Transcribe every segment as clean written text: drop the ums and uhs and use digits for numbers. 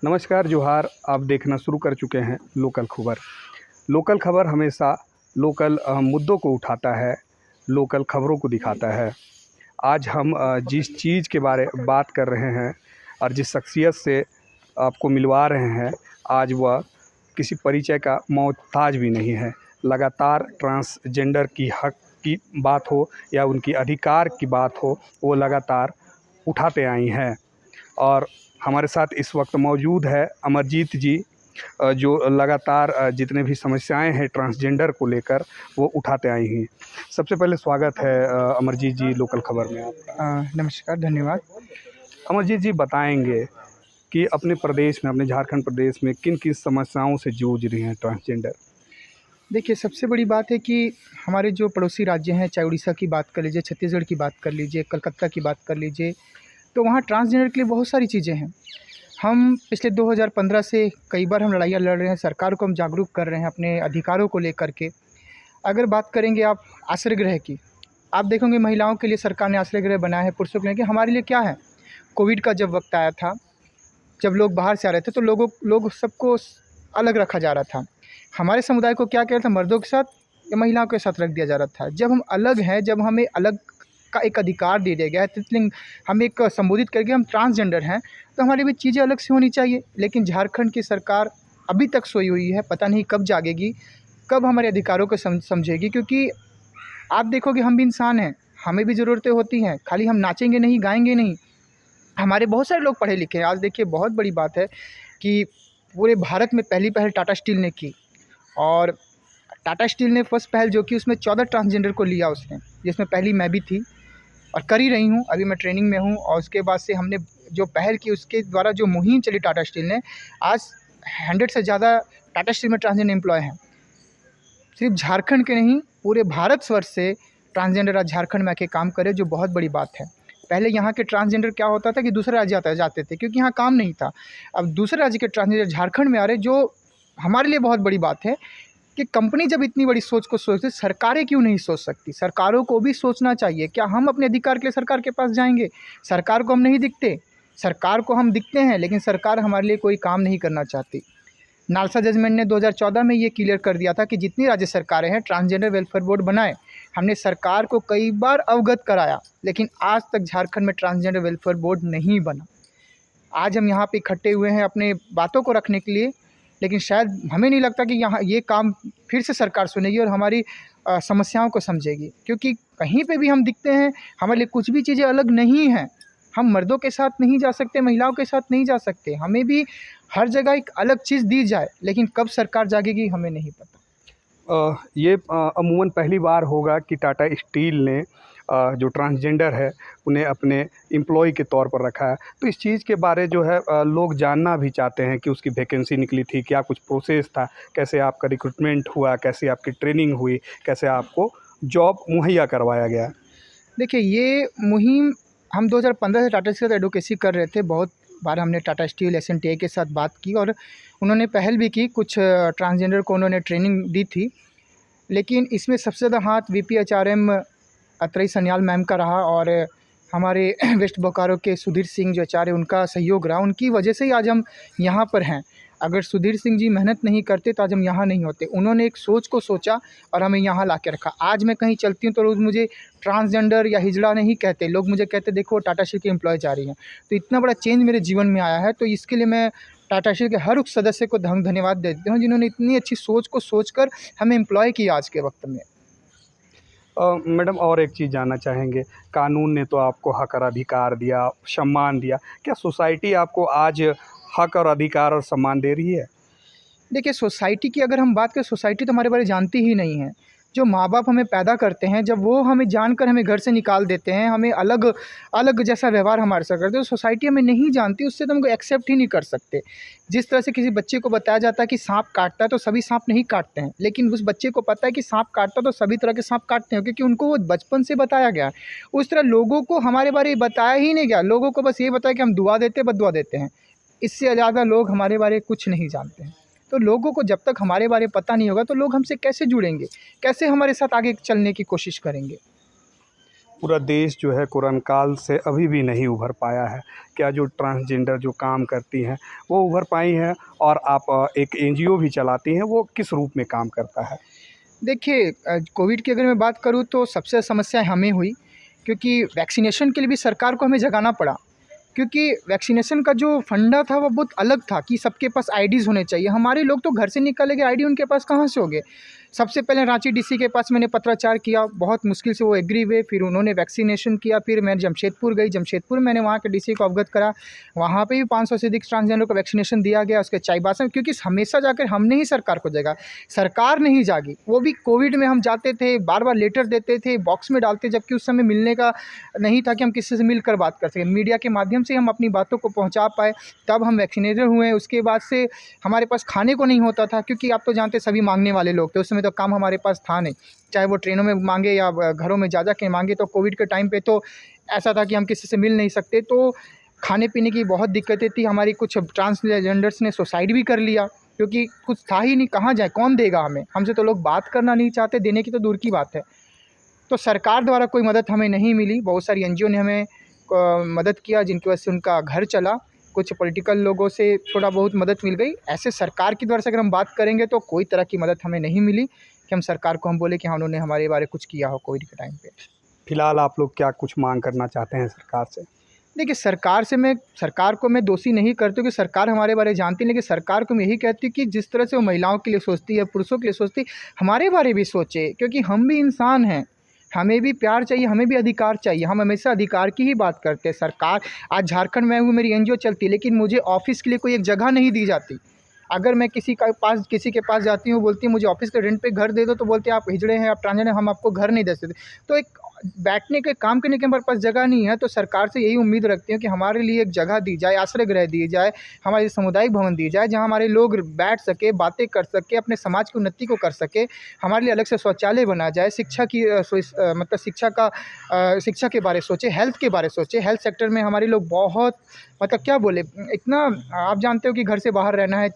नमस्कार जोहार। आप देखना शुरू कर चुके हैं लोकल खबर। लोकल खबर हमेशा लोकल मुद्दों को उठाता है, लोकल खबरों को दिखाता है। आज हम जिस चीज़ के बारे बात कर रहे हैं और जिस शख्सियत से आपको मिलवा रहे हैं, आज वह किसी परिचय का मोहताज भी नहीं है। लगातार ट्रांसजेंडर की हक की बात हो या उनकी अधिकार की बात हो, वो लगातार उठाते आई हैं। और हमारे साथ इस वक्त मौजूद है अमरजीत जी, जो लगातार जितने भी समस्याएं हैं ट्रांसजेंडर को लेकर वो उठाते आई हैं। सबसे पहले स्वागत है अमरजीत जी लोकल खबर में आपका। नमस्कार, धन्यवाद। अमरजीत जी बताएंगे कि अपने प्रदेश में, अपने झारखंड प्रदेश में किन किन समस्याओं से जूझ रही हैं ट्रांसजेंडर। देखिए, सबसे बड़ी बात है कि हमारे जो पड़ोसी राज्य हैं, चाहे उड़ीसा की बात कर लीजिए, छत्तीसगढ़ की बात कर लीजिए, कलकत्ता की बात कर लीजिए, तो वहाँ ट्रांसजेंडर के लिए बहुत सारी चीज़ें हैं। हम पिछले 2015 से कई बार हम लड़ाइयाँ लड़ रहे हैं, सरकार को हम जागरूक कर रहे हैं अपने अधिकारों को लेकर के। अगर बात करेंगे आप आश्रय गृह की, आप देखोगे महिलाओं के लिए सरकार ने आश्रय गृह बनाया है, पुरुषों के लिए। हमारे लिए क्या है, कोविड का जब वक्त आया था, जब लोग बाहर से आ रहे थे, तो लोग सबको अलग रखा जा रहा था। हमारे समुदाय को क्या किया था, मर्दों के साथ या महिलाओं के साथ रख दिया जा रहा था। जब हम अलग हैं, जब हमें अलग का एक अधिकार दे दिया गया है, तितलिंग हम एक संबोधित करके हम ट्रांसजेंडर हैं, तो हमारी भी चीज़ें अलग से होनी चाहिए। लेकिन झारखंड की सरकार अभी तक सोई हुई है, पता नहीं कब जागेगी, कब हमारे अधिकारों को समझेगी। क्योंकि आप देखोगे, हम भी इंसान हैं, हमें भी ज़रूरतें होती हैं। खाली हम नाचेंगे नहीं, गाएंगे नहीं। हमारे बहुत सारे लोग पढ़े लिखे हैं। आज देखिए, बहुत बड़ी बात है कि पूरे भारत में पहली पहल टाटा स्टील ने की, और टाटा स्टील ने फर्स्ट पहल जो की, उसमें 14 ट्रांसजेंडर को लिया उसने, जिसमें पहली मैं भी थी और कर ही रही हूँ। अभी मैं ट्रेनिंग में हूँ, और उसके बाद से हमने जो पहल की, उसके द्वारा जो मुहिम चली टाटा स्टील ने, आज 100 से ज़्यादा टाटा स्टील में ट्रांसजेंडर एम्प्लॉय हैं। सिर्फ झारखंड के नहीं, पूरे भारतवर्ष से ट्रांसजेंडर आज झारखंड में आके काम करे, जो बहुत बड़ी बात है। पहले यहाँ के ट्रांसजेंडर क्या होता था कि दूसरे राज्य जाते थे, क्योंकि यहाँ काम नहीं था। अब दूसरे राज्य के ट्रांसजेंडर झारखंड में आ रहे, जो हमारे लिए बहुत बड़ी बात है कि कंपनी जब इतनी बड़ी सोच को सोचती, सरकारें क्यों नहीं सोच सकती? सरकारों को भी सोचना चाहिए। क्या हम अपने अधिकार के लिए सरकार के पास जाएंगे? सरकार को हम नहीं दिखते, सरकार को हम दिखते हैं, लेकिन सरकार हमारे लिए कोई काम नहीं करना चाहती। नालसा जजमेंट ने 2014 में ये क्लियर कर दिया था कि जितनी राज्य सरकारें हैं, ट्रांसजेंडर वेलफेयर बोर्ड बनाए। हमने सरकार को कई बार अवगत कराया, लेकिन आज तक झारखंड में ट्रांसजेंडर वेलफेयर बोर्ड नहीं बना। आज हम यहाँ पे इकट्ठे हुए हैं अपने बातों को रखने के लिए, लेकिन शायद हमें नहीं लगता कि यहाँ ये काम फिर से सरकार सुनेगी और हमारी समस्याओं को समझेगी। क्योंकि कहीं पे भी हम दिखते हैं, हमारे लिए कुछ भी चीज़ें अलग नहीं हैं। हम मर्दों के साथ नहीं जा सकते, महिलाओं के साथ नहीं जा सकते। हमें भी हर जगह एक अलग चीज़ दी जाए, लेकिन कब सरकार जागेगी हमें नहीं पता। ये अमूमन पहली बार होगा कि टाटा स्टील ने जो ट्रांसजेंडर है उन्हें अपने एम्प्लॉय के तौर पर रखा है। तो इस चीज़ के बारे जो है लोग जानना भी चाहते हैं कि उसकी वैकेंसी निकली थी, क्या कुछ प्रोसेस था, कैसे आपका रिक्रूटमेंट हुआ, कैसे आपकी ट्रेनिंग हुई, कैसे आपको जॉब मुहैया करवाया गया। देखिए, ये मुहिम हम 2015 से टाटा स्टील के साथ एडवोकेसी कर रहे थे। बहुत बार हमने टाटा स्टील, एसएनटीआई के साथ बात की, और उन्होंने पहल भी की, कुछ ट्रांसजेंडर को उन्होंने ट्रेनिंग दी थी। लेकिन इसमें सबसे ज़्यादा हाथ वीपीएचआरएम अतरई सन्याल मैम का रहा, और हमारे वेस्ट बोकारो के सुधीर सिंह जो आचार्य, उनका सहयोग रहा। उनकी वजह से ही आज हम यहाँ पर हैं। अगर सुधीर सिंह जी मेहनत नहीं करते तो आज हम यहाँ नहीं होते। उन्होंने एक सोच को सोचा और हमें यहाँ ला के रखा। आज मैं कहीं चलती हूँ तो लोग मुझे ट्रांसजेंडर या हिजड़ा नहीं कहते, लोग मुझे कहते देखो टाटा स्टील की एम्प्लॉय जा रही हैं। तो इतना बड़ा चेंज मेरे जीवन में आया है, तो इसके लिए मैं टाटा स्टील के हर उस सदस्य को धन्यवाद देती हूँ, जिन्होंने इतनी अच्छी सोच को सोचकर हमें एम्प्लॉय किया आज के वक्त में। मैडम, और एक चीज़ जानना चाहेंगे, कानून ने तो आपको हक और अधिकार दिया, सम्मान दिया, क्या सोसाइटी आपको आज हक और अधिकार और सम्मान दे रही है? देखिए, सोसाइटी की अगर हम बात करें, सोसाइटी तो हमारे बारे में जानती ही नहीं है। जो माँ बाप हमें पैदा करते हैं, जब वो हमें जानकर हमें घर से निकाल देते हैं, हमें अलग अलग जैसा व्यवहार हमारे साथ करते हैं, तो सोसाइटी हमें नहीं जानती, उससे तो हमको एक्सेप्ट ही नहीं कर सकते। जिस तरह से किसी बच्चे को बताया जाता है कि सांप काटता है, तो सभी सांप नहीं काटते हैं, लेकिन उस बच्चे को पता है कि सांप काटता है तो सभी तरह के सांप काटते हैं, क्योंकि उनको वो बचपन से बताया गया है। उस तरह लोगों को हमारे बारे में बताया ही नहीं गया। लोगों को बस ये बताया कि हम दुआ देते, बददुआ देते हैं। इससे ज़्यादा लोग हमारे बारे में कुछ नहीं जानते हैं। तो लोगों को जब तक हमारे बारे में पता नहीं होगा, तो लोग हमसे कैसे जुड़ेंगे, कैसे हमारे साथ आगे चलने की कोशिश करेंगे। पूरा देश जो है कोरोना काल से अभी भी नहीं उभर पाया है। क्या जो ट्रांसजेंडर जो काम करती हैं वो उभर पाई हैं? और आप एक एनजीओ भी चलाती हैं, वो किस रूप में काम करता है? देखिए कोविड की अगर मैं बात करूँ तो सबसे समस्या हमें हुई, क्योंकि वैक्सीनेशन के लिए भी सरकार को हमें जगाना पड़ा। क्योंकि वैक्सीनेशन का जो फंडा था वो बहुत अलग था कि सबके पास आईडीज़ होने चाहिए। हमारे लोग तो घर से निकल गए, आईडी उनके पास कहाँ से हो गए? सबसे पहले रांची डीसी के पास मैंने पत्राचार किया, बहुत मुश्किल से वो एग्री हुए, फिर उन्होंने वैक्सीनेशन किया। फिर मैं जमशेदपुर गई, जमशेदपुर मैंने वहाँ के डीसी को अवगत करा, वहाँ पे भी 500 से अधिक ट्रांसजेंडर को वैक्सीनेशन दिया गया। उसके चाईबासा में, क्योंकि हमेशा जाकर हमने ही सरकार को जगा, सरकार नहीं जागी। वो भी कोविड में हम जाते थे, बार-बार लेटर देते थे, बॉक्स में डालते, जबकि उस समय मिलने का नहीं था कि हम किसी से मिलकर बात कर सकें। मीडिया के माध्यम से हम अपनी बातों को पहुँचा पाए, तब हम वैक्सीनेटेड हुए। उसके बाद से हमारे पास खाने को नहीं होता था, क्योंकि आप तो जानते हैं सभी माँगने वाले लोग थे। उस समय तो काम हमारे पास था नहीं, चाहे वो ट्रेनों में माँगे या घरों में जा के माँगे। तो कोविड के टाइम पे तो ऐसा था कि हम किसी से मिल नहीं सकते, तो खाने-पीने की बहुत दिक्कतें थी। हमारी कुछ ट्रांसजेंडर्स ने सुसाइड भी कर लिया, क्योंकि कुछ था ही नहीं, कहाँ जाएँ, कौन देगा हमें? हमसे तो लोग बात करना नहीं चाहते, देने की तो दूर की बात है। तो सरकार द्वारा कोई मदद हमें नहीं मिली। बहुत सारी एनजीओ ने हमें मदद किया, जिनकी वजह से उनका घर चला। कुछ पॉलिटिकल लोगों से थोड़ा बहुत मदद मिल गई। ऐसे सरकार की तरफ से अगर हम बात करेंगे तो कोई तरह की मदद हमें नहीं मिली कि हम सरकार को हम बोले कि हाँ, उन्होंने हमारे बारे कुछ किया हो कोविड के टाइम पे। फिलहाल आप लोग क्या कुछ मांग करना चाहते हैं सरकार से? देखिए, सरकार को मैं दोषी नहीं करती, क्योंकि सरकार हमारे बारे में जानती है। लेकिन सरकार को मैं यही कहती हूँ कि जिस तरह से वो महिलाओं के लिए सोचती है, पुरुषों के लिए सोचती है, हमारे बारे भी सोचे, क्योंकि हम भी इंसान हैं। हमें भी प्यार चाहिए, हमें भी अधिकार चाहिए। हम हमेशा अधिकार की ही बात करते हैं। सरकार, आज झारखंड में हूँ, मेरी एनजीओ चलती है, लेकिन मुझे ऑफ़िस के लिए कोई एक जगह नहीं दी जाती। अगर मैं किसी के पास जाती हूँ, बोलती है मुझे ऑफ़िस के रेंट पे घर दे दो, तो बोलते हैं आप हिजड़े हैं, आप ट्रांसजेंडर हैं, हम आपको घर नहीं दे सकते। तो एक बैठने के, काम करने के हमारे पास जगह नहीं है। तो सरकार से यही उम्मीद रखती हूँ कि हमारे लिए एक जगह दी जाए, आश्रय गृह दिए जाए, हमारे सामुदायिक भवन दिए जाए, जहाँ हमारे लोग बैठ सके, बातें कर सके, अपने समाज की उन्नति को कर सके। हमारे लिए अलग से शौचालय बना जाए, शिक्षा की मतलब शिक्षा के बारे सोचे, हेल्थ के बारे सोचे। हेल्थ सेक्टर में हमारे लोग बहुत, मतलब क्या बोले, इतना, आप जानते हो कि घर से बाहर रहना है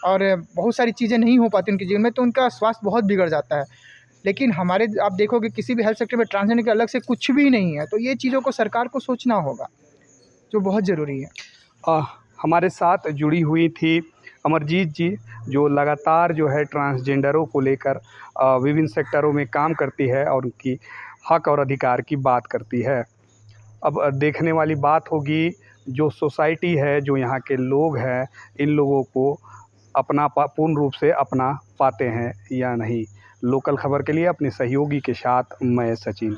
और बहुत सारी चीज़ें नहीं हो पाती उनके जीवन में, तो उनका स्वास्थ्य बहुत बिगड़ जाता है। लेकिन हमारे, आप देखोगे किसी भी हेल्थ सेक्टर में ट्रांसजेंडर के अलग से कुछ भी नहीं है। तो ये चीज़ों को सरकार को सोचना होगा, जो बहुत ज़रूरी है। अ, हमारे साथ जुड़ी हुई थी अमरजीत जी, जो लगातार जो है ट्रांसजेंडरों को लेकर विभिन्न सेक्टरों में काम करती है और उनकी हक और अधिकार की बात करती है। अब देखने वाली बात होगी, जो सोसाइटी है, जो यहाँ के लोग हैं, इन लोगों को पूर्ण रूप से अपना पाते हैं या नहीं। लोकल खबर के लिए अपने सहयोगी के साथ मैं सचिन।